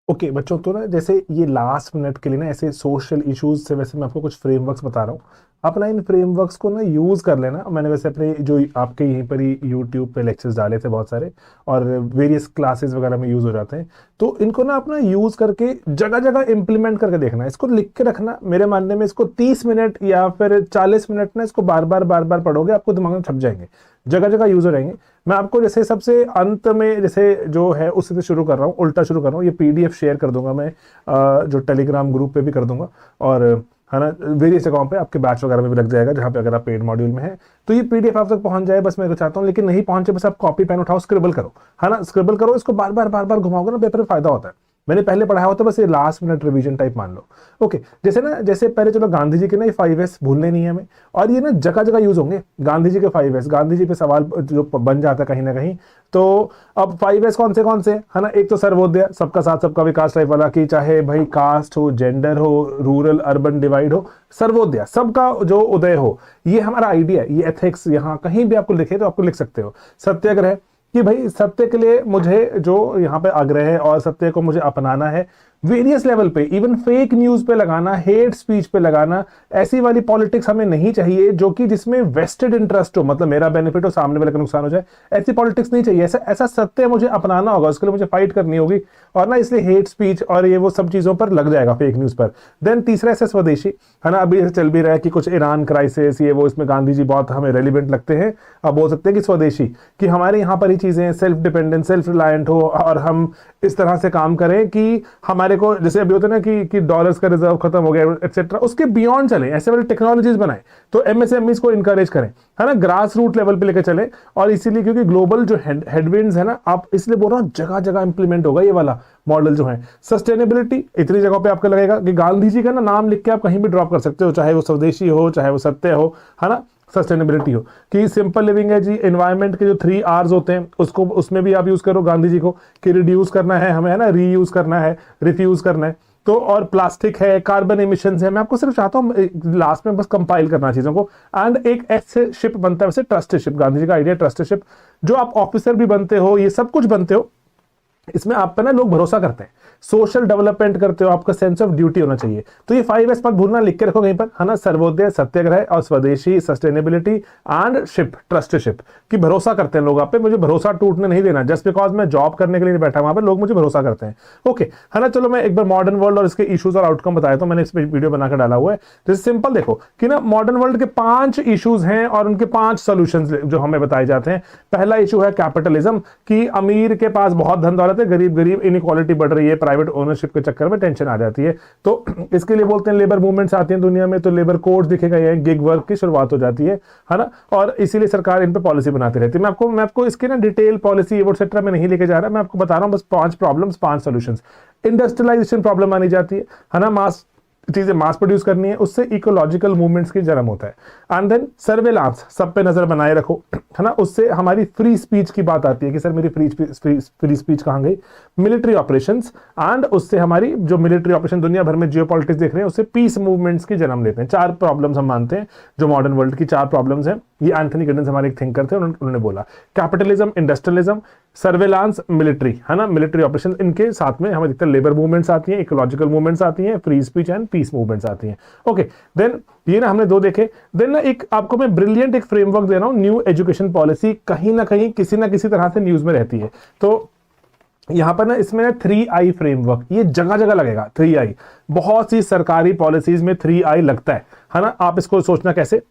Okay बच्चों, तो ना जैसे ये लास्ट मिनट के लिए ना ऐसे सोशल इश्यूज से वैसे मैं आपको कुछ फ्रेमवर्क्स बता रहा हूँ। आप ना इन फ्रेमवर्क्स को ना यूज़ कर लेना। मैंने वैसे अपने जो आपके यहीं पर ही यूट्यूब पे लेक्चर्स डाले थे बहुत सारे, और वेरियस क्लासेस वगैरह में यूज़ हो जाते हैं। तो इनको ना अपना यूज़ करके जगह जगह इम्प्लीमेंट करके देखना, इसको लिख के रखना। मेरे मानने में इसको 30 मिनट या फिर 40 मिनट ना इसको बार बार पढ़ोगे, आपको दिमाग में छप जाएंगे, जगह जगह यूज हो जाएंगे। मैं आपको जैसे सबसे अंत में जैसे जो है उससे शुरू कर रहा हूँ, उल्टा शुरू कर रहा हूँ। ये पीडीएफ शेयर कर दूंगा मैं, जो टेलीग्राम ग्रुप पे भी कर दूंगा, और है ना वेरियस जगहों पे आपके बैच वगैरह में भी लग जाएगा, जहाँ पे अगर आप पेड मॉड्यूल में है तो ये पीडीएफ आप तक पहुंच जाए, बस मैं तो चाहता हूँ। लेकिन नहीं पहुंचे, बस आप कॉपी पेन उठाओ, स्क्रिबल करो, है ना, स्क्रिबल करो। इसको बार बार घुमाओगे ना, पेपर में फायदा होता है। मैंने पहले पढ़ाया होता, बस ये लास्ट मिनट रिवीजन टाइप मान लो। ओके, जैसे ना जैसे पहले चलो गांधी जी के ना ये 5S भूलने नहीं है हमें, और ये ना जगह जगह यूज होंगे। गांधी जी के 5S, गांधी जी पे सवाल जो बन जाता है कहीं ना कहीं। तो अब 5S कौन से है ना। एक तो सर्वोदय, सबका साथ सबका विकास टाइप वाला, कि चाहे भाई कास्ट हो, जेंडर हो, रूरल अर्बन डिवाइड हो, सर्वोदय सबका जो उदय हो, ये हमारा आइडिया है। ये एथिक्स यहाँ कहीं भी आपको लिखे तो आपको लिख सकते हो। सत्याग्रह, कि भाई सत्य के लिए मुझे जो यहाँ पे आग्रह है और सत्य को मुझे अपनाना है, वेरियस लेवल पे, इवन फेक न्यूज पे लगाना, हेट स्पीच पे लगाना। ऐसी वाली पॉलिटिक्स हमें नहीं चाहिए जो कि जिसमें वेस्टेड इंटरेस्ट हो, मतलब मेरा बेनिफिट हो, सामने वाले का नुकसान हो जाए। ऐसी पॉलिटिक्स नहीं चाहिए। ऐसा ऐसा सत्य मुझे अपनाना होगा, उसके लिए मुझे फाइट करनी होगी। और ना इसलिए हेट स्पीच और ये वो सब चीजों पर लग जाएगा, फेक न्यूज पर। देन तीसरा ऐसे स्वदेशी, है ना। अभी चल भी रहा है कि कुछ ईरान क्राइसिस ये वो, इसमें गांधी जी बहुत हमें रेलिवेंट लगते हैं। अब बोल सकते हैं कि स्वदेशी, कि हमारे यहाँ पर ही चीजें सेल्फ डिपेंडेंट, सेल्फ रिलायंट हो, और हम इस तरह से काम करें कि हमारे को, जैसे अभी होता है ना कि डॉलर्स का रिजर्व खत्म हो गया एक्सेट्रा, उसके बियॉन्ड चलें, ऐसे वाली टेक्नोलॉजीज बनाएं। तो एमएसएमईज को इनकरेज करें, है ना, ग्रास रूट लेवल पे लेकर चलें। और इसीलिए क्योंकि ग्लोबल जो हेडविंड्स है ना, आप इसलिए बोल रहा हूँ जगह जगह इंप्लीमेंट होगा ये वाला मॉडल जो है। सस्टेनेबिलिटी, इतनी जगह पे आपको लगेगा कि गांधी जी का ना नाम लिख के आप कहीं भी ड्रॉप कर सकते हो, चाहे वो स्वदेशी हो, चाहे वो सत्य हो, है ना, सस्टेनेबिलिटी हो। कि सिंपल लिविंग है जी, एनवायरनमेंट के जो 3 R's होते हैं उसको, उसमें भी आप यूज करो गांधी जी को, कि रिड्यूस करना है हमें, है ना, रीयूज करना है, रिफ्यूज करना है। तो और प्लास्टिक है, कार्बन एमिशन है। मैं आपको सिर्फ चाहता हूँ लास्ट में बस कंपाइल करना चीजों को। एंड एक ऐसे शिप बनता है वैसे ट्रस्टीशिप, गांधी जी का आइडिया ट्रस्टीशिप, जो आप ऑफिसर भी बनते हो, ये सब कुछ बनते हो, इसमें आप पे ना लोग भरोसा करते हैं, सोशल डेवलपमेंट करते हो, आपका सेंस ऑफ ड्यूटी होना चाहिए। तो ये 5S मत भूलना, लिख के रखो कहीं पर, है ना। सर्वोदय, सत्याग्रह और स्वदेशी, सस्टेनेबिलिटी एंड शिप, ट्रस्टशिप, कि भरोसा करते हैं लोग आप पे। मुझे भरोसा टूटने नहीं देना, जस्ट बिकॉज मैं जॉब करने के लिए नहीं बैठा वहां पर, लोग मुझे भरोसा करते हैं। ओके, है ना। चलो मैं एक बार मॉडर्न वर्ल्ड और इसके इश्यूज और आउटकम बताया, तो मैंने इस पर वीडियो बनाकर डाला हुआ है। जैसे सिंपल देखो कि ना मॉडर्न वर्ल्ड के 5 इश्यूज हैं और उनके 5 सॉल्यूशंस जो हमें बताए जाते हैं। पहला इशू है कैपिटलिज्म, कि अमीर के पास बहुत धन दौलत है, गरीब गरीब, इनइक्वालिटी बढ़ रही है, प्राइवेट ओनरशिप के चक्कर में टेंशन आ जाती है। तो इसके लिए बोलते हैं लेबर मूवमेंट्स आती हैं दुनिया में, तो लेबर कोड दिखे गए हैं, गिग वर्क की शुरुआत हो जाती है ना। और इसीलिए सरकार इन पे पॉलिसी बनाती रहती है। मैं आपको इसके ना डिटेल पॉलिसी एटसेट्रा में नहीं लेके जा रहा, मैं आपको बता रहा हूं बस 5 प्रॉब्लम्स, 5 सॉल्यूशंस। इंडस्ट्रियलाइजेशन प्रॉब्लम आनी जाती है ना, मास चीजें मास प्रोड्यूस करनी है, उससे इकोलॉजिकल मूवमेंट्स की जन्म होता है। एंड देन सर्वेलांस, सब पे नजर बनाए रखो, है ना, उससे हमारी फ्री स्पीच की बात आती है कि सर मेरी फ्री स्पीच कहां गई। मिलिट्री ऑपरेशंस, एंड उससे हमारी जो मिलिट्री ऑपरेशन दुनिया भर में जियोपॉलिटिक्स देख रहे हैं, उससे पीस मूवमेंट्स की जन्म लेते हैं। 4 प्रॉब्लम्स हम मानते हैं जो मॉडर्न वर्ल्ड की 4 प्रॉब्लम्स हैं। ये एंथनी गिडन्स हमारे एक थिंकर थे, उन्होंने बोला कैपिटलिज्म, इंडस्ट्रियलिज्म, सर्वेलांस, मिलिट्री, है ना, मिलिट्री ऑपरेशन, इनके साथ में हमें दिखता है लेबर मूवमेंट्स आती हैं, इकोलॉजिकल मूवमेंट्स आती हैं, free speech and peace movements आती हैं। ओके, देन ये ना हमने 2 देखे। देन ना एक आपको मैं ब्रिलियंट एक फ्रेमवर्क दे रहा हूं, न्यू एजुकेशन पॉलिसी, कहीं ना कहीं किसी ना किसी तरह से न्यूज में रहती है। तो यहां पर ना इसमें 3I फ्रेमवर्क, ये जगह जगह लगेगा। 3I, बहुत सी सरकारी पॉलिसीज में 3I लगता है ना। आप इसको सोचना कैसे,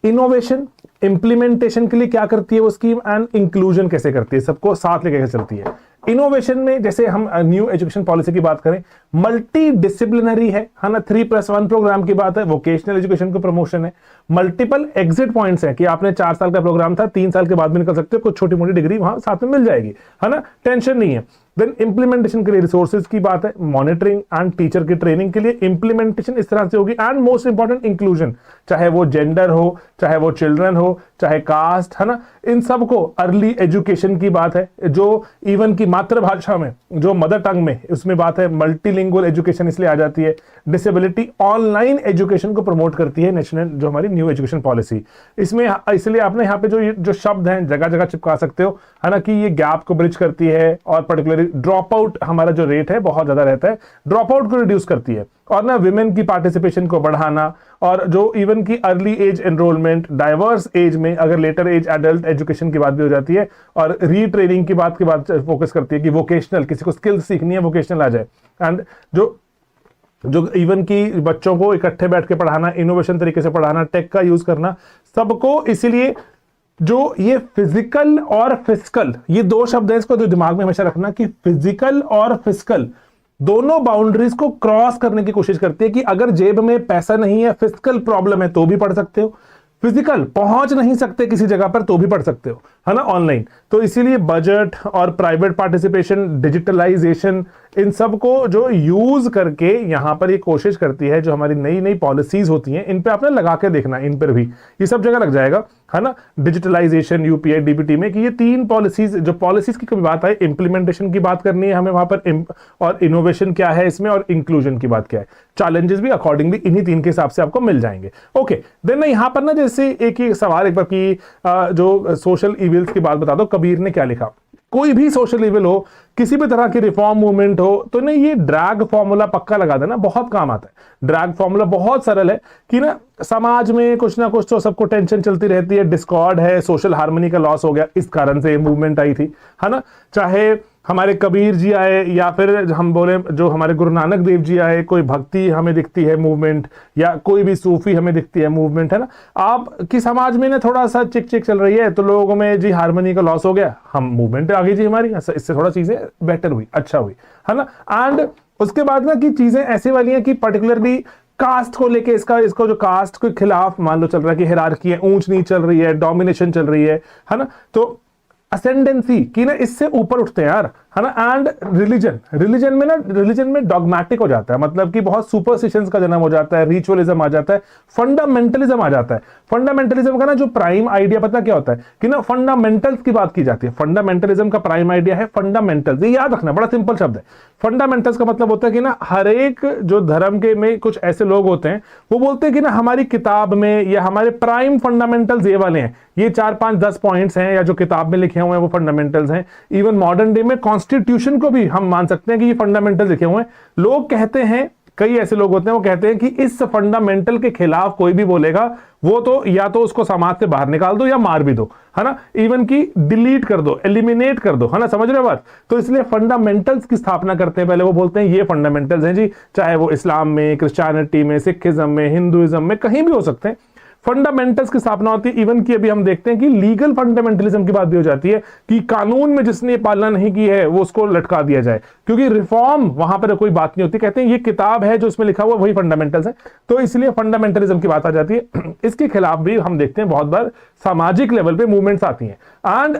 इनोवेशन, इंप्लीमेंटेशन के लिए क्या करती है वो स्कीम, एंड इंक्लूजन कैसे करती है, सबको साथ लेकर चलती है। इनोवेशन में जैसे हम न्यू एजुकेशन पॉलिसी की बात करें, मल्टी डिसिप्लिनरी है ना, 3+1 प्रोग्राम की बात है, वोकेशनल एजुकेशन को प्रमोशन है। मल्टीपल एग्जिट पॉइंट्स है कि आपने 4 साल का प्रोग्राम था, 3 साल के बाद भी निकल सकते हो, कुछ छोटी मोटी डिग्री वहां साथ में मिल जाएगी, है ना, टेंशन नहीं है। देन इंप्लीमेंटेशन के लिए रिसोर्सेज की बात है, मॉनिटरिंग एंड टीचर की ट्रेनिंग के लिए इंप्लीमेंटेशन इस तरह से होगी। एंड मोस्ट इंपॉर्टेंट इंक्लूजन, चाहे वो जेंडर हो, चाहे वो चिल्ड्रन हो, चाहे कास्ट, है ना, इन सबको अर्ली एजुकेशन की बात है, जो इवन की मातृभाषा में, जो मदर टंग में, उसमें बात है। मल्टीलिंगुअल एजुकेशन इसलिए आ जाती है। डिसेबिलिटी, ऑनलाइन एजुकेशन को प्रमोट करती है नेशनल जो हमारी न्यू एजुकेशन पॉलिसी। इसमें इसलिए आपने यहाँ पे जो शब्द हैं जगह जगह चिपका सकते हो, है ना, कि ये गैप को ब्रिज करती है, और पर्टिकुलरली हमारी ड्रॉप आउट, हमारा जो रेट है बहुत ज्यादा रहता है, ड्रॉप आउट को रिड्यूस करती है, और ना विमेन की पार्टिसिपेशन को बढ़ाना, और जो इवन की early age enrolment, diverse age में अगर लेटर एज एडल्ट एजुकेशन की बात भी हो जाती है, और रीट्रेनिंग की बात फोकस करती है कि वोकेशनल, किसी को स्किल सीखनी है वोकेशनल आ जाए, एंड जो इवन की बच्चों को इकट्ठे बैठ के पढ़ाना, इनोवेशन तरीके से पढ़ाना, टेक का यूज करना, सबको। इसीलिए जो ये फिजिकल और फिजिकल, ये दो शब्द है, इसको तो दिमाग में हमेशा रखना कि फिजिकल और फिजिकल दोनों बाउंड्रीज को क्रॉस करने की कोशिश करती है कि अगर जेब में पैसा नहीं है, फिजिकल प्रॉब्लम है, तो भी पढ़ सकते हो, फिजिकल पहुंच नहीं सकते किसी जगह पर तो भी पढ़ सकते हो, है ना, ऑनलाइन। तो इसीलिए बजट और प्राइवेट पार्टिसिपेशन, डिजिटलाइजेशन, इन सब को जो यूज करके यहां पर ये कोशिश करती है, जो हमारी नई नई पॉलिसीज होती हैं, इन पे आपने लगा के देखना, इन पर भी ये सब जगह लग जाएगा, है ना, डिजिटलाइजेशन, यूपीआई, डीबीटी में, कि ये 3 पॉलिसीज, जो पॉलिसीज की कभी बात आए, इंप्लीमेंटेशन की बात करनी है हमें वहां पर, और इनोवेशन क्या है इसमें, और इंक्लूजन की बात क्या है, चैलेंजेस भी अकॉर्डिंगली इन्हीं 3 के हिसाब से आपको मिल जाएंगे। ओके, देन यहां पर ना जैसे एक ही सवाल एक बार की जो सोशल इविल्स की बात बता दो, कबीर ने क्या लिखा। कोई भी सोशल इविल हो, किसी भी तरह की रिफॉर्म मूवमेंट हो, तो नहीं ये ड्रैग फॉर्मूला पक्का लगा देना, बहुत काम आता है। ड्रैग फॉर्मूला बहुत सरल है कि ना समाज में कुछ ना कुछ तो सबको टेंशन चलती रहती है, डिस्कॉर्ड है, सोशल हार्मनी का लॉस हो गया, इस कारण से मूवमेंट आई थी, है ना। चाहे हमारे कबीर जी आए, या फिर हम बोले जो हमारे गुरु नानक देव जी आए, कोई भक्ति हमें दिखती है मूवमेंट, या कोई भी सूफी हमें दिखती है मूवमेंट, है ना। आप कि समाज में ना थोड़ा सा चिक चिक चल रही है, तो लोगों में जी हार्मनी का लॉस हो गया, हम मूवमेंट आ गई जी हमारी, इससे थोड़ा चीजें बेटर हुई, अच्छा हुई, है ना। एंड उसके बाद ना कि चीजें ऐसी वाली हैं कि पर्टिकुलरली कास्ट को लेके, इसको जो कास्ट के खिलाफ मान लो चल रहा है कि हिरार्की है, ऊंच नीच चल रही है, डोमिनेशन चल रही है ना, तो असेंडेंसी की ना इससे ऊपर उठते हैं यार, है ना। एंड रिलीजन में डॉगमेटिक हो जाता है, मतलब कि बहुत सुपरस्टिशंस का जन्म हो जाता है, रिचुअलिज्म आ जाता है, फंडामेंटलिज्म आ जाता है। फंडामेंटलिज्म का ना जो प्राइम आइडिया पता क्या होता है कि ना फंडामेंटल्स की बात की जाती है। फंडामेंटलिज्म का प्राइम आइडिया है फंडामेंटल्स, ये याद रखना, बड़ा सिंपल शब्द है। फंडामेंटल्स का मतलब होता है कि ना हर एक जो धर्म के में कुछ ऐसे लोग होते हैं, वो बोलते हैं कि ना हमारी किताब में या हमारे प्राइम फंडामेंटल्स ये वाले हैं, ये 4, 5, 10 पॉइंट्स हैं, या जो किताब में लिखे हुए हैं वो फंडामेंटल्स हैं। इवन मॉडर्न डे में कॉन्स्टिट्यूशन को भी हम मान सकते हैं कि ये फंडामेंटल लिखे हुए हैं। लोग कहते हैं, कई ऐसे लोग होते हैं वो कहते हैं कि इस फंडामेंटल के खिलाफ कोई भी बोलेगा, वो तो या तो उसको समाज से बाहर निकाल दो या मार भी दो, है ना, इवन की डिलीट कर दो, एलिमिनेट कर दो, है ना, समझ रहे हो बात। तो इसलिए फंडामेंटल्स की स्थापना करते हैं पहले, वो बोलते हैं ये फंडामेंटल्स हैं जी, चाहे वो इस्लाम में, क्रिश्चियनिटी में, सिखिज्म में, हिंदुइज्म में, कहीं भी हो सकते हैं। फंडामेंटल्स की स्थापना होती है। इवन की अभी हम देखते हैं कि लीगल फंडामेंटलिज्म की बात भी हो जाती है कि कानून में जिसने पालना नहीं की है वो उसको लटका दिया जाए, क्योंकि रिफॉर्म वहां पर कोई बात नहीं होती। कहते हैं ये किताब है जो उसमें लिखा हुआ वही फंडामेंटल्स है, तो इसलिए फंडामेंटलिज्म की बात आ जाती है। इसके खिलाफ भी हम देखते हैं बहुत बार सामाजिक लेवल पे मूवमेंट्स आती हैं। एंड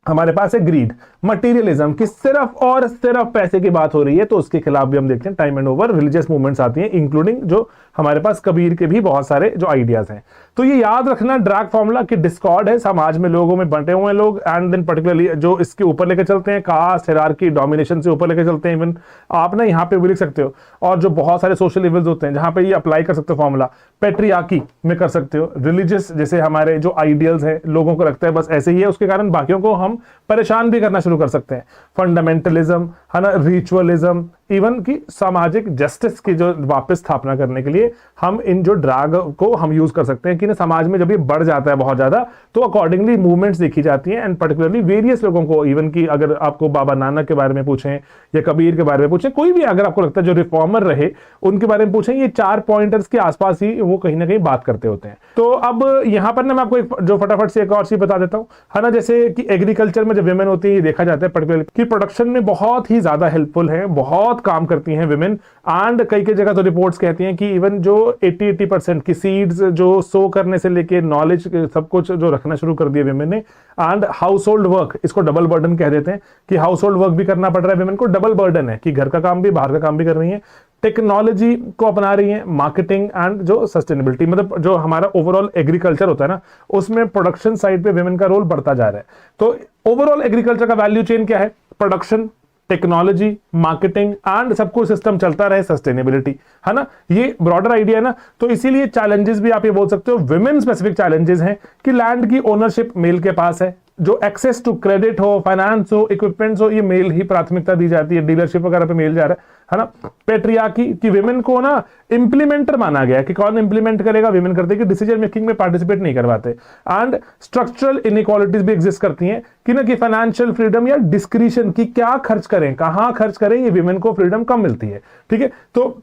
हमारे पास है ग्रीड, मटेरियलिज्म की सिर्फ और सिर्फ पैसे की बात हो रही है, तो उसके खिलाफ भी हम देखते हैं time and over religious movements आती हैं, इंक्लूडिंग जो हमारे पास कबीर के भी बहुत सारे जो आइडियाज हैं। तो ये याद रखना ड्रैग फॉर्मूला की डिस्कॉर्ड है, समाज में लोगों में बंटे हुए हैं लोग, एंड देन पर्टिकुलरली जो इसके ऊपर लेकर चलते हैं, कास्ट, हिरार्की, डोमिनेशन से ऊपर लेकर चलते हैं। इवन आप ना यहाँ पे भी लिख सकते हो, और जो बहुत सारे सोशल इवल्स होते हैं जहां पे ये अप्लाई कर सकते हो फॉर्मूला, पेट्रियार्की में कर सकते हो, रिलीजियस जैसे हमारे जो आइडियल्स है लोगों को लगता है बस ऐसे ही है, उसके कारण बाकियों को हम परेशान भी करना शुरू कर सकते हैं। फंडामेंटलिज्म, है ना, रिचुअलिज्म, इवन की सामाजिक जस्टिस की जो वापस स्थापना करने के लिए हम इन जो ड्रैग को हम यूज कर सकते हैं कि ना समाज में जब ये बढ़ जाता है बहुत ज्यादा, तो अकॉर्डिंगली मूवमेंट्स देखी जाती हैं। एंड पर्टिकुलरली वेरियस लोगों को, इवन की अगर आपको बाबा नानक के बारे में पूछें या कबीर के बारे में पूछें, कोई भी अगर आपको लगता है जो रिफॉर्मर रहे उनके बारे में पूछें, ये 4 पॉइंटर्स के आसपास ही वो कहीं ना कहीं बात करते होते हैं। तो अब यहां पर ना मैं आपको एक जो फटाफट से एक और चीज बता देता हूं, है ना, जैसे कि एग्रीकल्चर में जब विमेन होती है, ये देखा जाता है पर्टिकुलरली कि प्रोडक्शन में बहुत ही ज्यादा हेल्पफुल है, बहुत काम करती हैं विमेन। एंड कई जगह तो रिपोर्ट्स कहती हैं कि इवन जो 80% की सीड्स जो सो करने से लेके नॉलेज सब कुछ जो रखना शुरू कर दिया विमेन ने। एंड हाउस होल्ड वर्क, इसको डबल बर्डन कह देते हैं कि हाउस होल्ड वर्क भी करना पड़ रहा है विमेन को, डबल बर्डन है कि घर का काम भी बाहर का काम भी कर रही है, टेक्नोलॉजी को अपना रही है, मार्केटिंग एंड जो सस्टेनेबिलिटी, मतलब जो हमारा ओवरऑल एग्रीकल्चर होता है ना, उसमें प्रोडक्शन साइड पे विमेन का रोल बढ़ता जा रहा है। तो ओवरऑल एग्रीकल्चर का वैल्यू चेन क्या है? प्रोडक्शन, टेक्नोलॉजी, मार्केटिंग एंड सब कुछ सिस्टम चलता रहे, सस्टेनेबिलिटी, है ना, ये ब्रॉडर आइडिया है ना। तो इसीलिए चैलेंजेस भी आप ये बोल सकते हो विमेन स्पेसिफिक चैलेंजेस हैं कि लैंड की ओनरशिप मेल के पास है, जो एक्सेस टू क्रेडिट हो, फाइनेंस हो, इक्विपमेंट्स हो, ये मेल ही प्राथमिकता दी जाती है, डीलरशिप वगैरह पे मेल जा रहा है ना। पेट्रियार्की कि विमेन को ना इंप्लीमेंटर माना गया कि कौन इंप्लीमेंट करेगा, विमेन करते कि डिसीजन मेकिंग में पार्टिसिपेट नहीं करवाते। एंड स्ट्रक्चरल इनइक्वालिटीज भी एग्जिस्ट करती हैं कि ना कि फाइनेंशियल फ्रीडम या डिस्क्रिशन की क्या खर्च करें, कहां खर्च करें, ये विमेन को फ्रीडम कम मिलती है, ठीक है। तो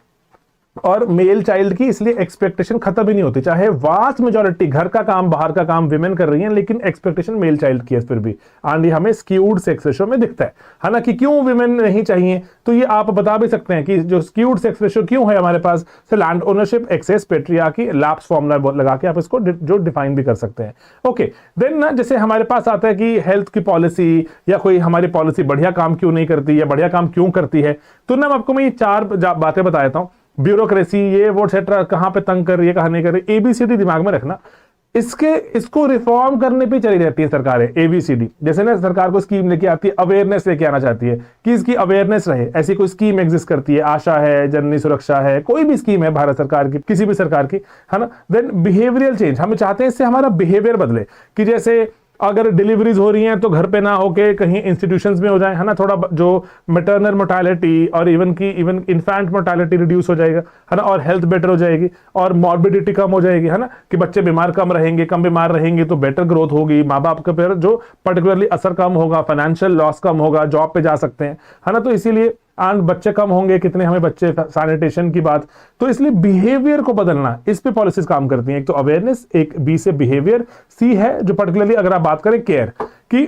और मेल चाइल्ड की इसलिए एक्सपेक्टेशन खत्म ही नहीं होती, चाहे वास्ट मेजॉरिटी घर का काम बाहर का काम विमेन कर रही हैं, लेकिन एक्सपेक्टेशन मेल चाइल्ड की है फिर भी। एंड ये हमें स्क्यूड सेक्स रेशियो में दिखता है ना, कि क्यों विमेन नहीं चाहिए। तो ये आप बता भी सकते हैं कि जो स्क्यूड सेक्स रेशियो क्यों है हमारे पास, land ownership, access, patriarchy, laps formula लगा के आप इसको जो डिफाइन भी कर सकते हैं। ओके, देन ना जैसे हमारे पास आता है कि हेल्थ की पॉलिसी या कोई हमारी पॉलिसी बढ़िया काम क्यों नहीं करती या बढ़िया काम क्यों करती है, तो ना आपको मैं ये 4 बातें बता देता हूं। ब्यूरोक्रेसी, ये वो एक्सेट्रा, कहां पे तंग कर रही है, कहां नहीं कर रही, एबीसीडी दिमाग में रखना। इसको रिफॉर्म करने पे चली जाती है सरकारें, एबीसीडी। जैसे ना सरकार को स्कीम लेके आती है, अवेयरनेस लेके आना चाहती है कि इसकी अवेयरनेस रहे, ऐसी कोई स्कीम एग्जिस्ट करती है, आशा है, जननी सुरक्षा है, कोई भी स्कीम है भारत सरकार की, किसी भी सरकार की, है ना। देन बिहेवियरल चेंज, हम चाहते हैं इससे हमारा बिहेवियर बदले, कि जैसे अगर डिलीवरीज हो रही हैं तो घर पे ना होके कहीं इंस्टीट्यूशंस में हो जाए, है ना। थोड़ा जो मैटरनल मोर्टालिटी और इवन इन्फेंट मोर्टालिटी रिड्यूस हो जाएगा, है ना, और हेल्थ बेटर हो जाएगी और मॉर्बिडिटी कम हो जाएगी, है ना, कि बच्चे बीमार कम रहेंगे, कम बीमार रहेंगे तो बेटर ग्रोथ होगी, माँ बाप का फिर जो पर्टिकुलरली असर कम होगा, फाइनेंशियल लॉस कम होगा, जॉब पे जा सकते हैं, है ना। तो इसीलिए एंड बच्चे कम होंगे, कितने हमें बच्चे, सैनिटेशन की बात, तो इसलिए बिहेवियर को बदलना, इस पे पॉलिसीज काम करती हैं। एक तो अवेयरनेस, एक बी से बिहेवियर, सी है जो पर्टिकुलरली अगर आप बात करें केयर की,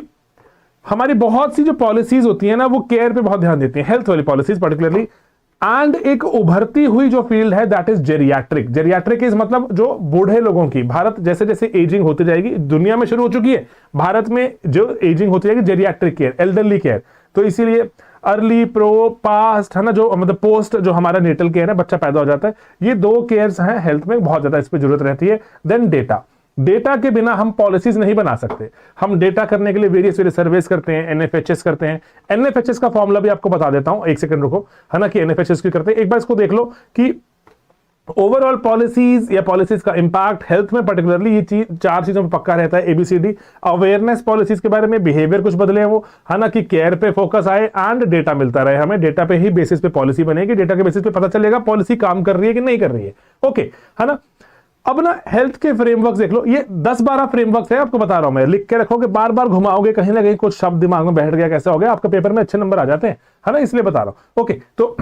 हमारी बहुत सी जो पॉलिसीज होती है ना वो केयर पे बहुत ध्यान देती हैं, हेल्थ वाली पॉलिसीज पर्टिकुलरली। एंड एक उभरती हुई जो फील्ड है that is geriatric. Geriatric is मतलब जो बूढ़े लोगों की, भारत जैसे जैसे एजिंग होती जाएगी, दुनिया में शुरू हो चुकी है, भारत में जो एजिंग होती जाएगी, जेरियाट्रिक केयर, एल्डरली केयर। तो इसीलिए अर्ली, प्रो, पास्ट, है ना, जो मतलब पोस्ट जो हमारा नेटल केयर है, बच्चा पैदा हो जाता है, ये 2 केयर्स हैं हेल्थ में, बहुत ज्यादा इस पे जरूरत रहती है। देन डेटा के बिना हम पॉलिसीज नहीं बना सकते। हम डेटा करने के लिए वेरियस सर्वेस करते हैं, एनएफएचएस करते हैं। एनएफएचएस का फॉर्मूला भी आपको बता देता हूं, एक सेकंड रुको, है ना, कि एनएफएचएस की करते हैं। एक बार इसको देख लो कि ओवरऑल पॉलिसीज या पॉलिसीज का इंपैक्ट हेल्थ में पर्टिकुलरली ये 4 चीजों पे पक्का रहता है, एबीसीडी। अवेयरनेस पॉलिसीज के बारे में, बिहेवियर कुछ बदले हैं वो, है ना, कि केयर पे फोकस आए एंड डेटा मिलता रहे हमें, डेटा पे ही बेसिस पे पॉलिसी बनेगी, डेटा के बेसिस पे पता चलेगा पॉलिसी काम कर रही है कि नहीं कर रही है। ओके, है ना। अब ना हेल्थ के फ्रेमवर्क देख लो, ये 10-12 फ्रेमवर्क है, आपको बता रहा हूं मैं, लिख के रखोगे, बार बार घुमाओगे, कहीं ना कहीं कुछ शब्द दिमाग में बैठ गया, कैसे हो गया, आपका पेपर में अच्छे नंबर आ जाते हैं, है ना, इसलिए बता रहा हूं। ओके, तो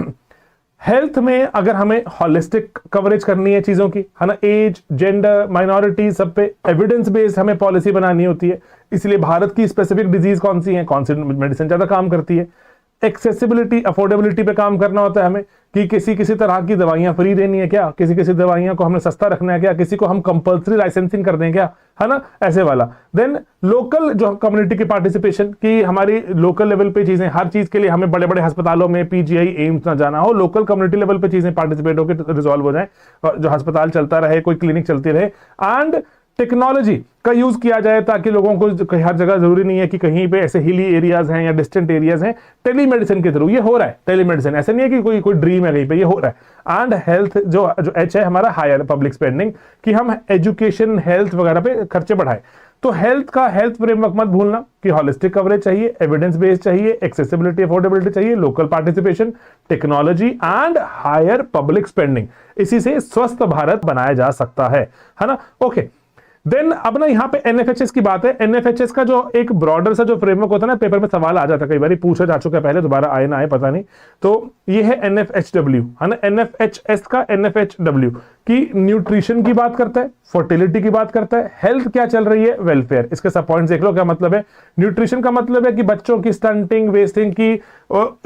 हेल्थ में अगर हमें हॉलिस्टिक कवरेज करनी है चीजों की, है ना, एज, जेंडर, माइनॉरिटी, सब पे एविडेंस बेस्ड हमें पॉलिसी बनानी होती है। इसलिए भारत की स्पेसिफिक डिजीज कौन सी है, कौन सी मेडिसिन ज्यादा काम करती है। एक्सेसिबिलिटी, अफोर्डेबिलिटी पे काम करना होता है हमें, कि किसी तरह की दवाइयां फ्री देनी है क्या, किसी दवाइयां को हमने सस्ता रखना है क्या, किसी को हम कंपल्सरी लाइसेंसिंग कर दें क्या, है ना, ऐसे वाला। देन लोकल जो कम्युनिटी की पार्टिसिपेशन, की हमारी लोकल लेवल पे चीजें, हर चीज के लिए हमें बड़े बड़े अस्पतालों में पीजीआई, एम्स ना जाना हो, लोकल कम्युनिटी लेवल पे चीजें पार्टिसिपेट होकर रिजॉल्व हो जाए, जो अस्पताल चलता रहे, कोई क्लिनिक चलती रहे। एंड टेक्नोलॉजी का यूज किया जाए ताकि लोगों को हर जगह जरूरी नहीं है कि कहीं पे ऐसे हिली एरियाज हैं या डिस्टेंट एरियाज हैं, टेलीमेडिसिन के थ्रू ये हो रहा है। टेलीमेडिसिन ऐसे नहीं है कि कोई ड्रीम है कहीं पे, ये हो रहा है। एंड हेल्थ जो एच है हमारा, हायर पब्लिक स्पेंडिंग, कि हम एजुकेशन, हेल्थ वगैरह पे खर्चे बढ़ाएं। तो हेल्थ फ्रेमवर्क मत भूलना कि हॉलिस्टिक कवरेज चाहिए, एविडेंस बेस्ड चाहिए, एक्सेसिबिलिटी, अफोर्डेबिलिटी चाहिए, local participation, technology and higher public spending. इसी से स्वस्थ भारत बनाया जा सकता है ना। ओके, देन अब ना यहाँ पे एनएफएचएस की बात है। एनएफएचएस का जो एक ब्रॉडर सा जो फ्रेमवर्क होता है ना, पेपर में सवाल आ जाता है, कई बार पूछा जा चुका है पहले, दोबारा आए ना आए पता नहीं। तो ये है एनएफएचडब्ल्यू, है ना। एनएफएचएस का एनएफएचडब्ल्यू की न्यूट्रिशन की बात करता है, फर्टिलिटी की बात करता है, हेल्थ क्या चल रही है, वेलफेयर। इसके सब पॉइंट्स देख लो क्या मतलब है। न्यूट्रिशन का मतलब है कि बच्चों की स्टंटिंग, वेस्टिंग की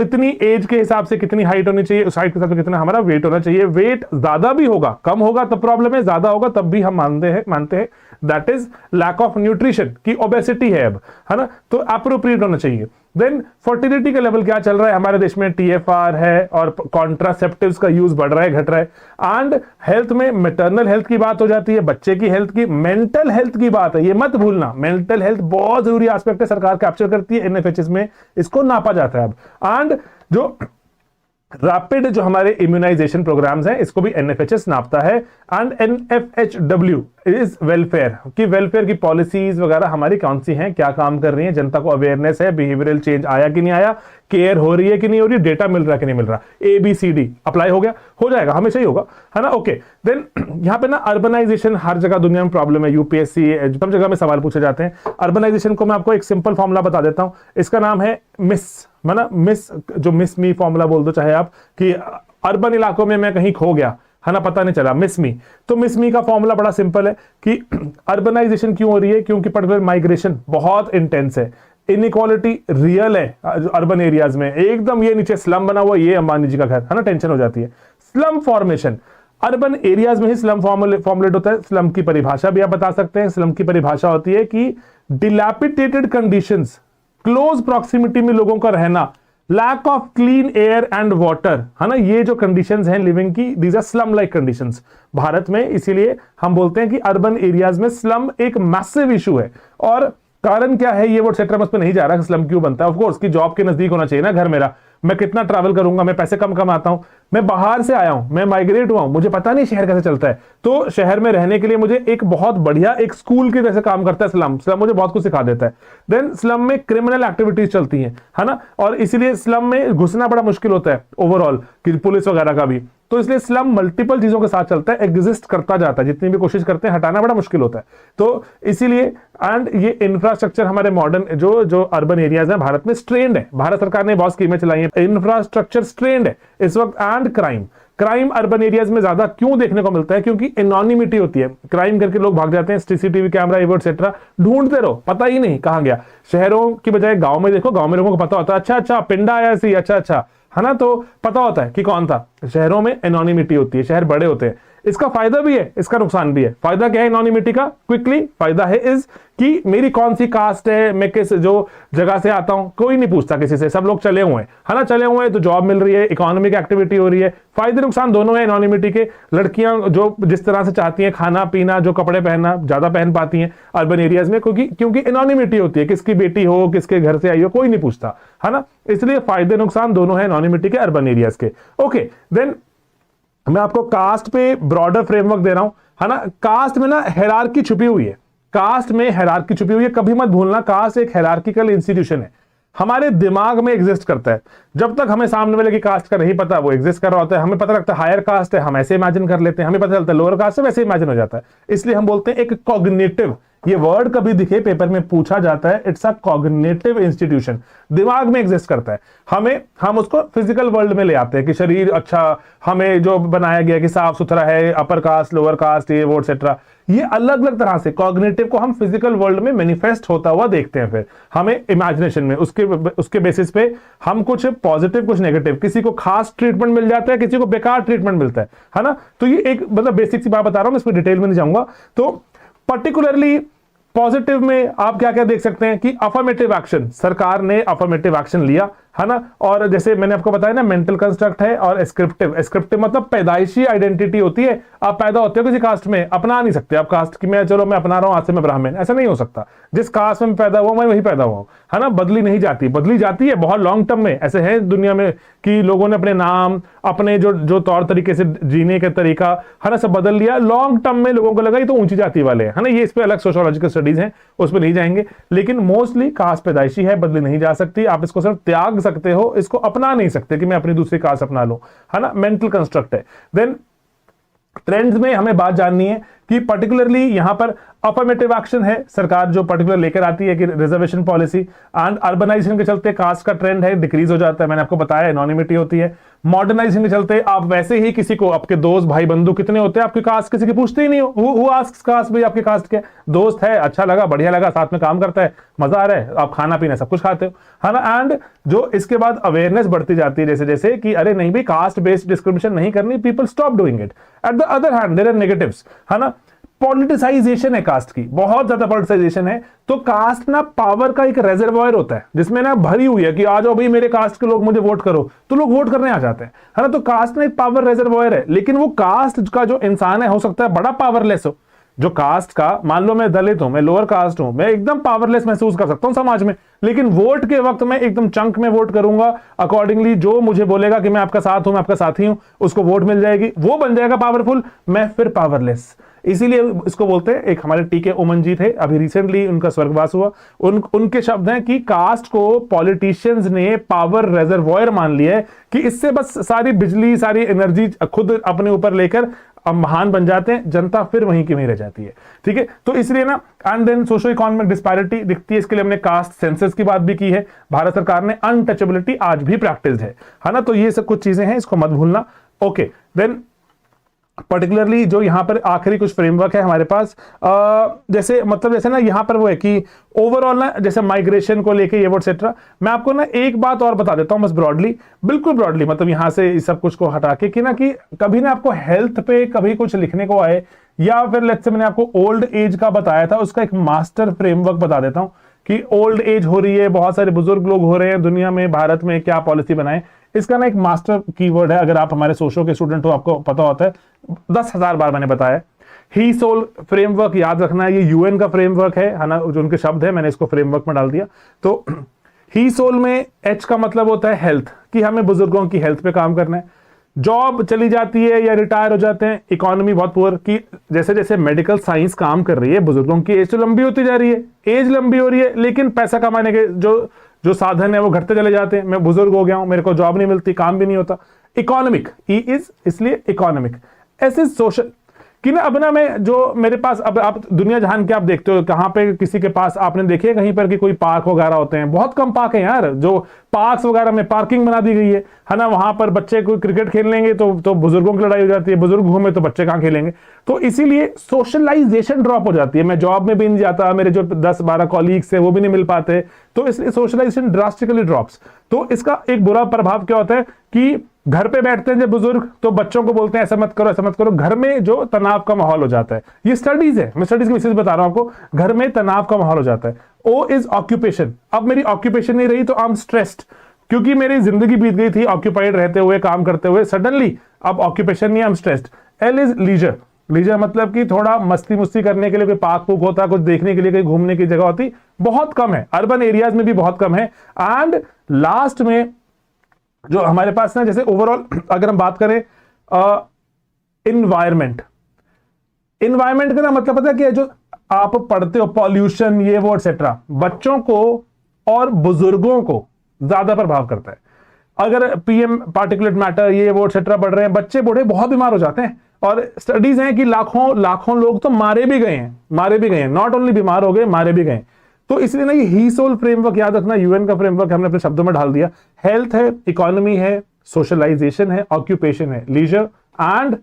इतनी एज के हिसाब से कितनी हाइट होनी चाहिए, उस हाइट के हिसाब से कितना हमारा वेट होना चाहिए। वेट ज्यादा भी होगा, कम होगा तब प्रॉब्लम है, ज्यादा होगा तब भी हम मानते हैं that is lack of nutrition, की ओबेसिटी है अब, है ना। तो अप्रोप्रिएट होना चाहिए। देन फर्टिलिटी का लेवल क्या चल रहा है हमारे देश में, टीएफआर है और कॉन्ट्रासेप्टिव्स का यूज बढ़ रहा है, घट रहा है। एंड हेल्थ में मैटरनल हेल्थ की बात हो जाती है, बच्चे की हेल्थ की, मेंटल हेल्थ की बात है, ये मत भूलना। मेंटल हेल्थ बहुत जरूरी एस्पेक्ट है, सरकार कैप्चर करती है, एनएफएचएस में इसको नापा जाता है अब। एंड जो रैपिड जो हमारे इम्यूनाइजेशन प्रोग्राम्स हैं, इसको भी एनएफएचएस नापता है। एंड एनएफएचडब्ल्यू इज वेलफेयर, कि वेलफेयर की पॉलिसीज वगैरह हमारी कौन सी हैं, क्या काम कर रही हैं, जनता को अवेयरनेस है, बिहेवियरल चेंज आया कि नहीं आया, केयर हो रही है कि नहीं हो रही, डेटा मिल रहा है कि नहीं मिल रहा, ABCD अप्लाई हो गया, हो जाएगा, हमेशा ही होगा, है ना। ओके, देन यहाँ पे ना अर्बनाइजेशन हर जगह दुनिया में प्रॉब्लम है, UPSC सब जगह में सवाल पूछे जाते हैं। अर्बनाइजेशन को मैं आपको एक सिंपल फॉर्मूला बता देता हूं, इसका नाम है मिस, है ना, मिस, जो मिस मी फॉर्मूला बोल दो चाहे आप, कि अर्बन इलाकों में मैं कहीं खो गया, है ना, पता नहीं चला, मिस मी। तो मिस मी का फॉर्मूला बड़ा सिंपल है कि अर्बनाइजेशन क्यों हो रही है, क्योंकि पर्टिकुलर माइग्रेशन बहुत इंटेंस है, इनइक्वालिटी रियल है अर्बन एरियाज में, एकदम ये नीचे स्लम बना हुआ, ये अंबानी जी का घर, है ना, टेंशन हो जाती है। स्लम फॉर्मेशन अर्बन एरियाज में ही स्लम फॉर्मुलेट होता है। स्लम की परिभाषा भी आप बता सकते हैं, स्लम की परिभाषा होती है कि डिलैपिडेटेड कंडीशंस, क्लोज प्रॉक्सिमिटी में लोगों का रहना, lack of clean air and water, है ना, ये जो कंडीशंस हैं लिविंग की, these are slum like conditions Bharat में। इसीलिए हम बोलते हैं कि अर्बन एरियाज में स्लम एक मैसिव इशू है। और कारण क्या है, ये वर्ड सेक्टर में उस पर नहीं जा रहा कि स्लम क्यों बनता है। ऑफ कोर्स कि जॉब के नजदीक होना चाहिए ना घर मेरा, मैं कितना ट्रैवल करूंगा, मैं पैसे कम कमाता हूं, मैं बाहर से आया हूं, मैं माइग्रेट हुआ हूं, मुझे पता नहीं शहर कैसे चलता है, तो शहर में रहने के लिए मुझे एक बहुत बढ़िया एक स्कूल के जैसे काम करता है स्लम मुझे बहुत कुछ सिखा देता है। देन स्लम में क्रिमिनल एक्टिविटीज चलती हैं, है ना, और इसीलिए स्लम में घुसना बड़ा मुश्किल होता है ओवरऑल, कि पुलिस वगैरह का भी, तो इसलिए स्लम मल्टीपल चीजों के साथ चलता है, एग्जिस्ट करता जाता है, जितनी भी कोशिश करते हैं हटाना बड़ा मुश्किल होता है। तो इसीलिए एंड ये इंफ्रास्ट्रक्चर हमारे मॉडर्न जो अर्बन एरियाज हैं भारत में स्ट्रेंड है, भारत सरकार ने बहुत स्कीमें चलाई हैं, इंफ्रास्ट्रक्चर स्ट्रेंड है इस वक्त। एंड क्राइम अर्बन एरियाज में ज्यादा क्यों देखने को मिलता है, क्योंकि एनोनिमिटी होती है, क्राइम करके लोग भाग जाते हैं, CCTV कैमरा एटसेट्रा ढूंढते रहो, पता ही नहीं कहां गया। शहरों की बजाय गांव में देखो, गांव में लोगों को पता होता है, अच्छा पिंडा आया सी, अच्छा, है ना, तो पता होता है कि कौन था। शहरों में एनोनिमिटी होती है, शहर बड़े होते हैं, इसका फायदा भी है, इसका नुकसान भी है। फायदा क्या है एनोनिमिटी का, क्विकली फायदा है इज कि मेरी कौन सी कास्ट है, मैं किस जो जगह से आता हूं, कोई नहीं पूछता किसी से, सब लोग चले हुए हैं, है ना, चले हुए हैं, तो जॉब मिल रही है, इकोनॉमिक एक्टिविटी हो रही है, फायदे नुकसान दोनों है एनोनिमिटी के। लड़कियां जो जिस तरह से चाहती हैं, खाना पीना, जो कपड़े पहनना ज्यादा पहन पाती हैं अर्बन एरियाज में, क्योंकि एनोनिमिटी होती है, किसकी बेटी हो, किसके घर से आई हो, कोई नहीं पूछता, है ना, इसलिए फायदे नुकसान दोनों है एनोनिमिटी के अर्बन एरियाज के। ओके, देन मैं आपको कास्ट पे ब्रॉडर फ्रेमवर्क दे रहा हूं, है ना। कास्ट में ना हायरार्की छुपी हुई है, कास्ट में हायरार्की छुपी हुई है, कभी मत भूलना, कास्ट एक हायरार्किकल इंस्टीट्यूशन है, हमारे दिमाग में एग्जिस्ट करता है। जब तक हमें सामने वाले की कास्ट का नहीं पता, वो एग्जिस्ट कर रहा होता है, हमें पता लगता है हायर कास्ट है, हम ऐसे इमेजिन कर लेते हैं, हमें पता चलता है लोअर कास्ट है, वैसे इमेजिन हो जाता है। इसलिए हम बोलते हैं एक कॉग्निटिव, ये वर्ड कभी दिखे पेपर में पूछा जाता है, इट्स अ कॉग्निटिव इंस्टीट्यूशन, दिमाग में एग्जिस्ट करता है। हम उसको फिजिकल वर्ल्ड में ले आते हैं कि शरीर अच्छा, हमें जो बनाया गया कि साफ सुथरा है, अपर कास्ट, लोअर कास्ट, ये वो एटसेट्रा, ये अलग अलग तरह से कॉग्निटिव को हम फिजिकल वर्ल्ड में मैनिफेस्ट होता हुआ देखते हैं। फिर हमें इमेजिनेशन में उसके बेसिस पे हम कुछ पॉजिटिव कुछ नेगेटिव, किसी को खास ट्रीटमेंट मिल जाता है, किसी को बेकार ट्रीटमेंट मिलता है ना। तो ये एक मतलब बेसिक सी बात बता रहा हूं, मैं इसमें डिटेल में नहीं जाऊंगा। तो पर्टिकुलरली पॉजिटिव में आप क्या क्या देख सकते हैं कि अफर्मेटिव एक्शन, सरकार ने अफर्मेटिव एक्शन लिया, है ना। और जैसे मैंने आपको बताया ना, मेंटल कंस्ट्रक्ट है और एस्क्रिप्टिव मतलब पैदाइशी आइडेंटिटी होती है। आप पैदा होते हो किसी कास्ट में, अपना नहीं सकते आप कास्ट की, मैं चलो मैं अपना रहा हूं आज से मैं ब्राह्मण, ऐसा नहीं हो सकता। जिस कास्ट में पैदा हुआ मैं वही पैदा हुआ हूं, है ना, बदली नहीं जाती, बदली जाती है बहुत लॉन्ग टर्म में। ऐसे है दुनिया में कि लोगों ने अपने नाम, अपने जो तौर तरीके से जीने का तरीका, है ना, सब बदल लिया। लॉन्ग टर्म में लोगों को लगा ये तो ऊंची जाति वाले हैं, है ना, ये इस पे अलग सोशियोलॉजिकल स्टडीज हैं, उस पर नहीं जाएंगे। लेकिन मोस्टली कास्ट पैदाइशी है, बदली नहीं जा सकती। आप इसको सिर्फ त्याग सकते हो, इसको अपना नहीं सकते कि मैं अपनी दूसरी कास्ट अपना लूं, है ना, मेंटल कंस्ट्रक्ट है। देन ट्रेंड्स में हमें बात जाननी है कि पर्टिकुलरली यहां पर अफर्मेटिव एक्शन है, सरकार जो पर्टिकुलर लेकर आती है कि रिजर्वेशन पॉलिसी, एंड अर्बनाइजेशन के चलते कास्ट का ट्रेंड है डिक्रीज हो जाता है, मैंने आपको बताया एनोनिमिटी होती है। मॉडर्नाइजेशन के चलते आप वैसे ही किसी को, आपके दोस्त भाई बंधु कितने होते हैं, आपकी कास्ट किसी की पूछते ही नहीं हो, हु आस्क्स कास्ट, भाई आपकी कास्ट क्या, दोस्त है, अच्छा लगा, बढ़िया लगा, साथ में काम करता है, मजा आ रहा है, आप खाना पीना सब कुछ खाते हो, है ना। एंड जो इसके बाद अवेयरनेस बढ़ती जाती है जैसे जैसे कि अरे नहीं भाई कास्ट बेस्ड डिस्क्रिमिनेशन नहीं करनी, people stop doing it. At the other hand there are negatives, है ना। पॉलिटिसाइजेशन है कास्ट की, बहुत ज्यादा पॉलिटिसाइजेशन है। तो कास्ट ना पावर का एक रेजर्वॉयर होता है जिसमें ना भरी हुई है कि आ जाओ भाई मेरे कास्ट के लोग मुझे वोट करो, तो लोग वोट करने आ जाते हैं, है ना। तो कास्ट ना एक पावर रेजर्वॉयर है, लेकिन वो कास्ट का जो इंसान है हो सकता है बड़ा पावरलेस हो। जो कास्ट का, मान लो मैं दलित हूं, मैं लोअर कास्ट हूं, मैं एकदम पावरलेस महसूस कर सकता हूं समाज में, लेकिन वोट के वक्त मैं एकदम चंक में वोट करूंगा, अकॉर्डिंगली जो मुझे बोलेगा कि मैं आपका साथ हूं, मैं आपका साथी हूं, उसको वोट मिल जाएगी, वो बन जाएगा पावरफुल, मैं फिर पावरलेस। इसीलिए इसको बोलते हैं, एक हमारे टीके ओमन जी थे, अभी रिसेंटली उनका स्वर्गवास हुआ, उनके शब्द हैं कि कास्ट को पॉलिटिशियंस ने पावर रेजर्वॉयर मान लिया है कि इससे बस सारी बिजली, सारी एनर्जी खुद अपने ऊपर लेकर अब महान बन जाते हैं, जनता फिर वहीं की वहीं रह जाती है। ठीक है, तो इसलिए ना, and then socio economic disparity दिखती है, इसके लिए हमने कास्ट सेंसस की बात भी की है। भारत सरकार ने अनटचेबिलिटी आज भी प्रैक्टिस्ड है ना, तो ये सब कुछ चीजें हैं, इसको मत भूलना। ओके, देन पर्टिकुलरली जो यहां पर आखिरी कुछ फ्रेमवर्क है हमारे पास, जैसे मतलब जैसे ना यहाँ पर वो है कि ओवरऑल ना, जैसे माइग्रेशन को लेके ये वो एक्सेट्रा, मैं आपको ना एक बात और बता देता हूं बस ब्रॉडली, बिल्कुल ब्रॉडली, मतलब यहां से इस सब कुछ को हटा के कि ना कि कभी ना आपको हेल्थ पे कभी कुछ लिखने को आए, या फिर लेट्स से मैंने आपको ओल्ड एज का बताया था, उसका एक मास्टर फ्रेमवर्क बता देता हूं कि ओल्ड एज हो रही है, बहुत सारे बुजुर्ग लोग हो रहे हैं दुनिया में, भारत में क्या पॉलिसी बनाए। इसका ना एक मास्टर कीवर्ड है, अगर आप हमारे सोशो के स्टूडेंट हो आपको पता होता है, 10,000 बार मैंने बताया। ही सोल फ्रेमवर्क याद रखना है, ये यूएन का फ्रेमवर्क है ना, जो उनके शब्द है, मैंने इसको फ्रेमवर्क में डाल दिया। तो ही सोल में एच का मतलब होता है हेल्थ, कि हमें बुजुर्गों की हेल्थ पे काम करना है। जॉब चली जाती है या रिटायर हो जाते हैं, इकोनॉमी बहुत पुअर, की जैसे जैसे मेडिकल साइंस काम कर रही है, बुजुर्गों की एज तो लंबी होती जा रही है, एज लंबी हो रही है, लेकिन पैसा कमाने के जो साधन है वो घटते चले जाते हैं। मैं बुजुर्ग हो गया हूं, मेरे को जॉब नहीं मिलती, काम भी नहीं होता। इकोनॉमिक, ई इज इसलिए इकोनॉमिक, ऐसे सोशल कि ना, अब ना मैं जो मेरे पास, अब आप दुनिया जहान के आप देखते हो, कहां पे किसी के पास आपने देखे कहीं पर कि कोई पार्क वगैरह होते हैं, बहुत कम पार्क है यार, जो पार्क्स वगैरह में पार्किंग बना दी गई है ना, वहां पर बच्चे कोई क्रिकेट खेल लेंगे तो बुजुर्गों की लड़ाई हो जाती है, बुजुर्ग घूमे तो बच्चे कहां खेलेंगे, तो इसीलिए सोशलाइजेशन ड्रॉप हो जाती है। मैं जॉब में भी नहीं जाता, मेरे जो 10-12 कॉलीग्स है वो भी नहीं मिल पाते, तो इसलिए सोशलाइजेशन ड्रास्टिकली ड्रॉप्स। तो इसका एक बुरा प्रभाव क्या होता है कि घर पे बैठते हैं जब बुजुर्ग, तो बच्चों को बोलते हैं ऐसा मत करो, ऐसा मत करो, घर में जो तनाव का माहौल हो जाता है, ये स्टडीज है, मैं स्टडीज की बेसिस बता रहा हूं आपको, घर में तनाव का माहौल हो जाता है। ओ इज ऑक्यूपेशन, अब मेरी ऑक्यूपेशन नहीं रही तो आई एम स्ट्रेस्ड, क्योंकि मेरी जिंदगी बीत गई थी ऑक्यूपाइड रहते हुए, काम करते हुए, सडनली अब ऑक्यूपेशन नहीं, I am stressed. L is leisure, leisure मतलब कि थोड़ा मस्ती मुस्ती करने के लिए कोई पार्क पुक होता, कुछ देखने के लिए कहीं घूमने की जगह होती, बहुत कम है, अर्बन एरियाज में भी बहुत कम है। एंड लास्ट में जो हमारे पास ना, जैसे ओवरऑल अगर हम बात करें इन्वायरमेंट का ना मतलब पता है कि जो आप पढ़ते हो पॉल्यूशन, ये वो एक्सेट्रा, बच्चों को और बुजुर्गों को ज्यादा प्रभाव करता है। अगर पीएम पार्टिकुलेट मैटर, ये वो एक्सेट्रा बढ़ रहे हैं, बच्चे बूढ़े बहुत बीमार हो जाते हैं, और स्टडीज हैं कि लाखों लोग तो मारे भी गए हैं, नॉट ओनली बीमार हो गए, मारे भी गए। तो इसलिए ना ये ही सोल फ्रेमवर्क याद रखना, यूएन का फ्रेमवर्क हमने अपने शब्दों में डाल दिया। हेल्थ है, इकोनॉमी है, सोशलाइजेशन है, ऑक्यूपेशन है, लीजर एंड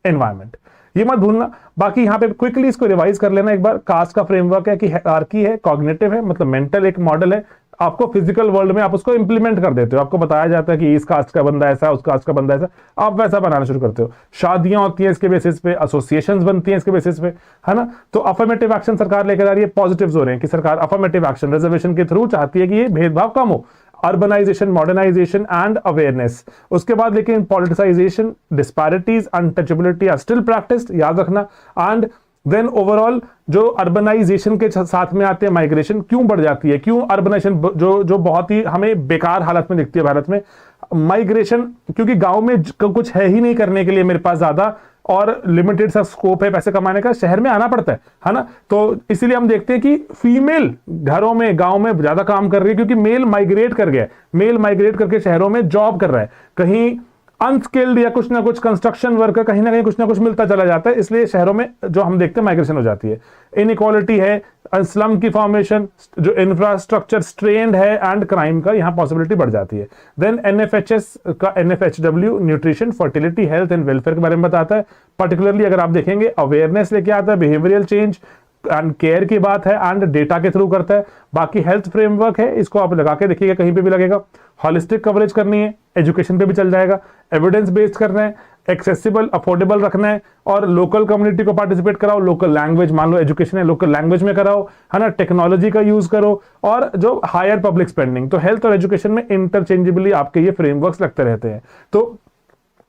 एनवायरमेंट, ये मत भूलना। बाकी यहां पे क्विकली इसको रिवाइज कर लेना एक बार। कास्ट का फ्रेमवर्क है कि हायरार्की है, कॉग्निटिव है, मतलब मेंटल एक मॉडल है, आपको फिजिकल वर्ल्ड में आप उसको इंप्लीमेंट कर देते हो, आपको बताया जाता है कि इस कास्ट का बंदा ऐसा, उस कास्ट का बंदा ऐसा, आप वैसा बनाना शुरू करते हो। शादियां होती हैं इसके बेसिस पे, एसोसिएशंस बनती हैं इसके बेसिस पे, है ना। तो अफर्मेटिव एक्शन सरकार लेकर आ रही है, पॉजिटिव्स हो रहे हैं कि सरकार अफर्मेटिव एक्शन रिजर्वेशन के थ्रू चाहती है कि ये भेदभाव कम हो। Urbanisation, modernisation and awareness. उसके बाद लेकिन politicisation, disparities, untouchability are still practised, याद रखना। एंड देन ओवरऑल जो अर्बनाइजेशन के साथ में आते हैं माइग्रेशन, क्यों बढ़ जाती है, क्यों अर्बनाइजेशन जो बहुत ही हमें बेकार हालत में दिखती है भारत में, माइग्रेशन, क्योंकि गांव में कुछ है ही नहीं करने के लिए मेरे पास ज्यादा, और लिमिटेड सा स्कोप है पैसे कमाने का, शहर में आना पड़ता है ना। तो इसीलिए हम देखते हैं कि फीमेल घरों में, गांव में ज्यादा काम कर रही है, क्योंकि मेल माइग्रेट कर गया, मेल माइग्रेट करके शहरों में जॉब कर रहा है, कहीं अनस्किल्ड या कुछ ना कुछ कंस्ट्रक्शन वर्कर, कहीं ना कहीं कुछ ना कुछ मिलता चला जाता है, इसलिए शहरों में जो हम देखते हैं माइग्रेशन हो जाती है। इनइक्वालिटी है, स्लम की फॉर्मेशन, जो इंफ्रास्ट्रक्चर स्ट्रेन्ड है, एंड क्राइम का यहाँ पॉसिबिलिटी बढ़ जाती है। देन एनएफएचएस का NFHW nutrition, fertility, health and welfare के बारे में बताता है। पर्टिकुलरली अगर आप देखेंगे अवेयरनेस लेके आता है, बिहेवियरल चेंज एंड केयर की बात है, एंड डेटा के थ्रू करता है। बाकी हेल्थ फ्रेमवर्क है, इसको आप लगा के देखिएगा, कहीं पे भी लगेगा। हॉलिस्टिक कवरेज करनी है, एजुकेशन पे भी चल जाएगा, एविडेंस बेस्ड करना है, एक्सेसिबल अफोर्डेबल रखना है, और लोकल कम्युनिटी को पार्टिसिपेट कराओ, लोकल लैंग्वेज, मान लो एजुकेशन है लोकल लैंग्वेज में कराओ, है ना, टेक्नोलॉजी का यूज करो, और जो हायर पब्लिक स्पेंडिंग, तो हेल्थ और एजुकेशन में इंटरचेंजेबली आपके ये फ्रेमवर्क्स लगते रहते हैं। तो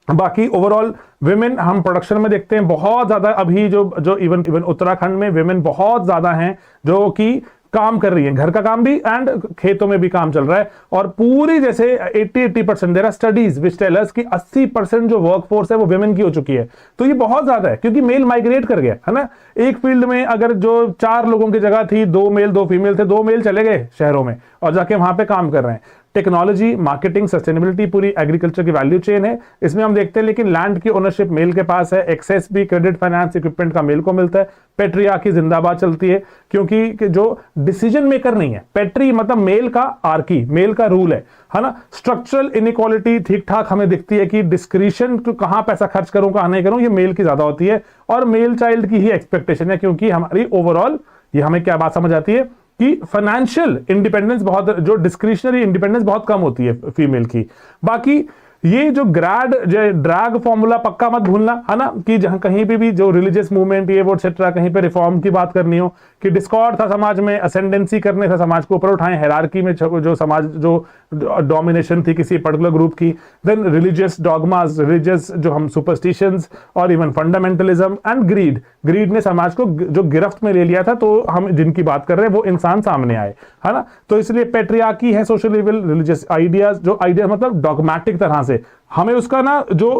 बाकी ओवरऑल विमेन हम प्रोडक्शन में देखते हैं बहुत ज्यादा, अभी जो इवन उत्तराखंड में विमेन बहुत ज्यादा हैं जो कि काम कर रही है, घर का काम भी एंड खेतों में भी काम चल रहा है। और पूरी जैसे 80% there are studies which tell us कि 80% जो वर्कफोर्स है वो वुमेन की हो चुकी है। तो ये बहुत ज्यादा है क्योंकि मेल माइग्रेट कर गया है ना। एक फील्ड में अगर जो 4 लोगों की जगह थी, 2 मेल 2 फीमेल थे, 2 मेल चले गए शहरों में और जाके वहां पे काम कर रहे हैं। टेक्नोलॉजी, मार्केटिंग, सस्टेनेबिलिटी, पूरी एग्रीकल्चर की वैल्यू चेन है, इसमें हम देखते हैं। लेकिन लैंड की ओनरशिप मेल के पास है, एक्सेस भी क्रेडिट, फाइनेंस, इक्विपमेंट का मेल को मिलता है। पेट्रियार्की जिंदाबाद चलती है क्योंकि जो डिसीजन मेकर नहीं है, पेट्री मतलब मेल का आर्की, मेल का रूल है ना। स्ट्रक्चरल इनइक्वालिटी ठीक ठाक हमें दिखती है कि डिस्क्रिशन कहां पैसा खर्च करूं कहां नहीं करूं, ये मेल की ज्यादा होती है और मेल चाइल्ड की ही एक्सपेक्टेशन है, क्योंकि हमारी ओवरऑल ये हमें क्या बात समझ आती है कि फाइनेंशियल इंडिपेंडेंस बहुत, जो डिस्क्रिशनरी इंडिपेंडेंस बहुत कम होती है फीमेल की। बाकी ये जो ड्रैग फॉर्मूला पक्का मत भूलना, है ना, कि जहां कहीं पे भी जो रिलीजियस मूवमेंट ये वो एक्सेट्रा, कहीं पे रिफॉर्म की बात करनी हो कि डिस्कॉर्ड था समाज में, असेंडेंसी करने से समाज को ऊपर उठाएं, हायरार्की में जो समाज जो डोमिनेशन थी किसी पर्टिकुलर ग्रुप की, देन रिलीजियस डॉगमास, रिलीजियस जो हम सुपरस्टिशंस और इवन फंडामेंटलिज्म एंड ग्रीड ने समाज को जो गिरफ्त में ले लिया था। तो हम जिनकी बात कर रहे हैं वो इंसान सामने आए, है ना। तो इसलिए पेट्रियार्की है, सोशल इविल, रिलीजियस आइडियाज, जो आइडिया मतलब डॉगमैटिक तरह से हमें उसका ना जो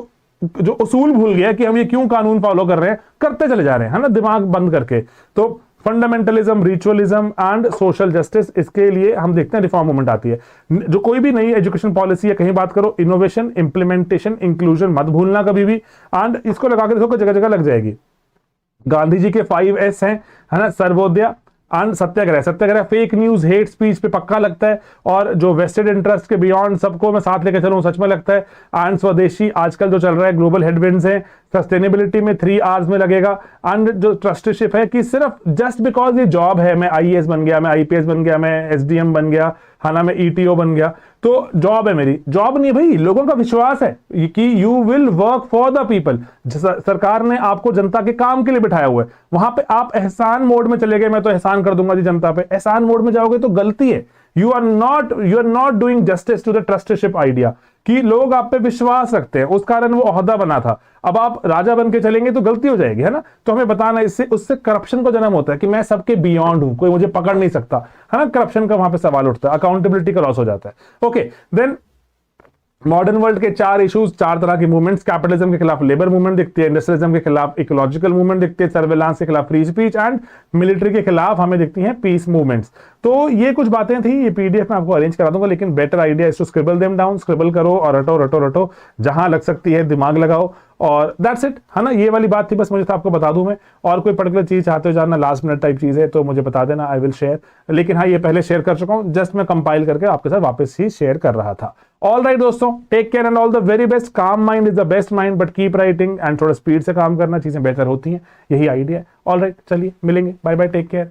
उसूल भूल गया कि हम ये क्यों कानून फॉलो कर रहे हैं, करते चले जा रहे हैं, है ना, दिमाग बंद करके। तो fundamentalism, ritualism and social justice, इसके लिए हम देखते हैं रिफॉर्म मूवमेंट आती है। जो कोई भी नई एजुकेशन पॉलिसी है, कहीं बात करो, इनोवेशन, इंप्लीमेंटेशन, इंक्लूजन मत भूलना कभी भी, एंड इसको लगा के देखो जगह जगह लग जाएगी। गांधी जी के 5S हैं, है ना, Sarvodaya and Satyagraha. Satyagraha fake news, hate speech पे पक्का लगता है, और जो वेस्टेड इंटरेस्ट के बियॉन्ड सबको मैं साथ लेकर चलूं सच में लगता है। एंड स्वदेशी, आजकल जो चल रहा है, ग्लोबल हेडविंड्स हैं, सस्टेनेबिलिटी में 3 Rs में लगेगा। एंड जो ट्रस्टीशिप है कि सिर्फ जस्ट बिकॉज ये जॉब है, मैं IAS बन गया, मैं IPS बन गया, मैं SDM बन गया, है ना, मैं ETO बन गया, तो जॉब है मेरी, जॉब नहीं भाई, लोगों का विश्वास है कि you will work for the people. सरकार ने आपको जनता के काम के लिए बिठाया हुआ है, वहां पे आप एहसान मोड में चले गए, मैं तो एहसान कर दूंगा जी जनता पे, एहसान मोड में जाओगे तो गलती है। You are not doing justice to the trusteeship idea, कि लोग आप पे विश्वास रखते हैं, उस कारण वो ओहदा बना था। अब आप राजा बन के चलेंगे तो गलती हो जाएगी, है ना। तो हमें बताना, इससे उससे करप्शन को जन्म होता है कि मैं सबके बियॉन्ड हूं, कोई मुझे पकड़ नहीं सकता, है ना। करप्शन का वहां पे सवाल उठता है, अकाउंटेबिलिटी का लॉस हो जाता है। ओके, देन मॉडर्न वर्ल्ड के 4 इश्यूज, 4 तरह की मूवमेंट्स। कैपिटलिज्म के खिलाफ लेबर मूवमेंट दिखती है, इंडस्ट्रियलिज्म के खिलाफ इकोलॉजिकल मूवमेंट दिखती है, सर्वेलांस के खिलाफ फ्री स्पीच, एंड मिलिट्री के खिलाफ हमें दिखती हैं पीस मूवमेंट्स। तो ये कुछ बातें थी, ये PDF में आपको अरेंज करा दूंगा, लेकिन better idea is to scribble them down, scribble करो और रटो रटो रटो, जहां लग सकती है दिमाग लगाओ, और दैट्स इट, है ना। ये वाली बात थी, बस मुझे था आपको बता दूं मैं। और कोई पर्टिकुलर चीज चाहते हो जानना, लास्ट मिनट टाइप चीज है तो मुझे बता देना, आई विल शेयर। लेकिन हाँ, ये पहले शेयर कर चुका हूं, जस्ट मैं कंपाइल करके आपके साथ वापस ही शेयर कर रहा था। ऑल राइट दोस्तों, take care and all the very best. Calm mind is the best mind, but keep writing and थोड़ा स्पीड से काम करना, चीजें बेहतर होती हैं, यही आइडिया है। ऑल राइट, चलिए मिलेंगे, बाय बाय, टेक केयर।